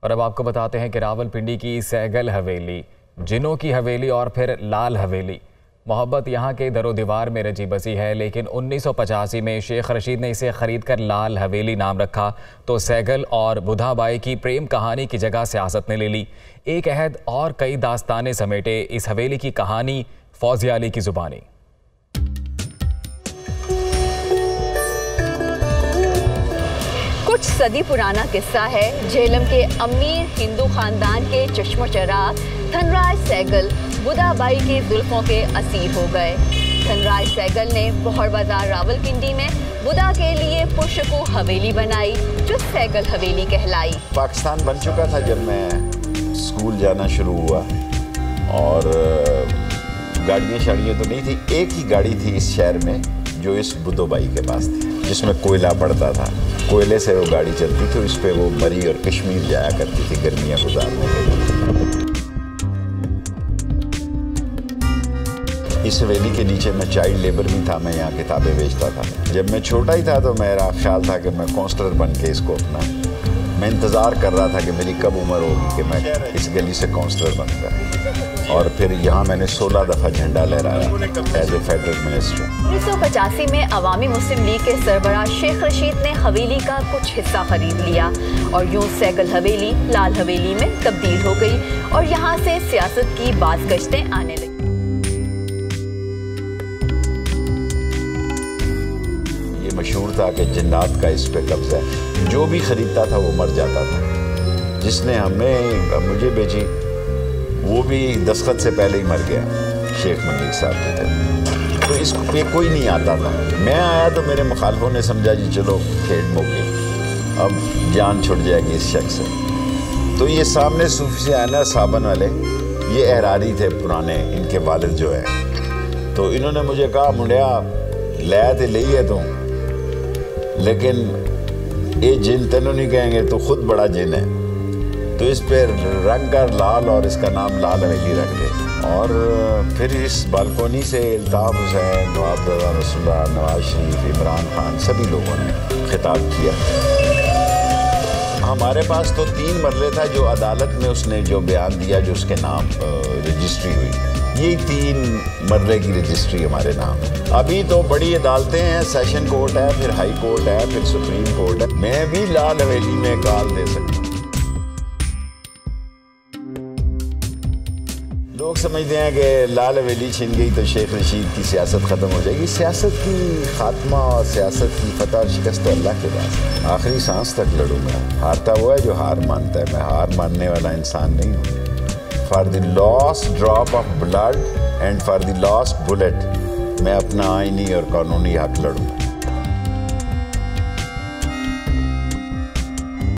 और अब आपको बताते हैं कि रावलपिंडी की सहगल हवेली, जिनों की हवेली और फिर लाल हवेली, मोहब्बत यहाँ के दरो दीवार में रची बसी है। लेकिन 1985 में शेख रशीद ने इसे खरीद कर लाल हवेली नाम रखा तो सहगल और बुधाबाई की प्रेम कहानी की जगह सियासत ने ले ली। एक अहद और कई दास्तानें समेटे इस हवेली की कहानी फौजिया अली की जुबानी। कुछ सदी पुराना किस्सा है झेलम के अमीर हिंदू खानदान के चश्मो चराग धनराज सहगल बुधाबाई की जुल्फों के असीर हो गए। धनराज सहगल ने बहर बाजार रावलपिंडी में बुधा के लिए पुरशको हवेली बनाई जो सहगल हवेली कहलाई। पाकिस्तान बन चुका था जब मैं स्कूल जाना शुरू हुआ और गाड़ियाँ शाड़ियाँ तो नहीं थी। एक ही गाड़ी थी इस शहर में जो इस बुधोबाई के पास थी, जिसमें कोयला पड़ता था। कोयले से वो गाड़ी चलती थी, उस पर वो मरी और कश्मीर जाया करती थी गर्मियाँ गुजारने के लिए। इस हवेली के नीचे मैं चाइल्ड लेबर भी था, मैं यहाँ किताबें बेचता था। जब मैं छोटा ही था तो मेरा ख्याल था कि मैं काउंसलर बन के इसको अपना, मैं इंतज़ार कर रहा था कि मेरी कब उम्र होगी कि मैं इस गली से काउंसलर बनूंगा। और फिर यहाँ मैंने 16 दफ़ा झंडा लहराया एज ए फेडरल मिनिस्टर। 1985 में अवामी मुस्लिम लीग के सरबराह शेख रशीद ने हवेली का कुछ हिस्सा खरीद लिया और यूं सहगल हवेली लाल हवेली में तब्दील हो गई और यहाँ से सियासत की बाज़ गश्तें आने लगी। ये मशहूर था कि जन्नात का इस पे कब्जा है, जो भी खरीदता था वो मर जाता था। जिसने मुझे बेची वो भी दस्तखत से पहले ही मर गया, शेख मलिक साहब जो थे। तो इस पे कोई नहीं आता था। मैं आया तो मेरे मुखालफों ने समझा जी चलो खेल मोगी, अब जान छुट जाएगी इस शख्स से। तो ये सामने सूफी से आना साबन वाले, ये अहरारी थे पुराने, इनके वालिद जो है। तो इन्होंने मुझे कहा मुंडिया लाया तो ले है तू, लेकिन ये जिन तेनों नहीं कहेंगे तो खुद बड़ा जिन है, तो इस पर रंग कर लाल और इसका नाम लाल हवेली रख दे। और फिर इस बालकोनी से इल्ताफ हुसैन, नवाब रसूलुल्लाह, नवाज शरीफ, इमरान खान सभी लोगों ने खिताब किया। हमारे पास तो 3 मरले था जो अदालत में उसने जो बयान दिया जो उसके नाम रजिस्ट्री हुई, यही 3 मरले की रजिस्ट्री हमारे नाम। अभी तो बड़ी अदालतें हैं, सेशन कोर्ट है, फिर हाई कोर्ट है, फिर सुप्रीम कोर्ट है। मैं भी लाल हवेली में कॉल दे सकता हूँ। लोग समझते हैं कि लाल हवेली छिन गई तो शेख रशीद की सियासत ख़त्म हो जाएगी। सियासत की खात्मा और सियासत की फतह और शिकस्त तो अल्लाह के पास है। आखिरी सांस तक लड़ूंगा। हारता हुआ है जो हार मानता है, मैं हार मानने वाला इंसान नहीं हूँ। For the lost drop of blood and for the lost bullet मैं अपना आईनी और कानूनी हक लड़ूंगा।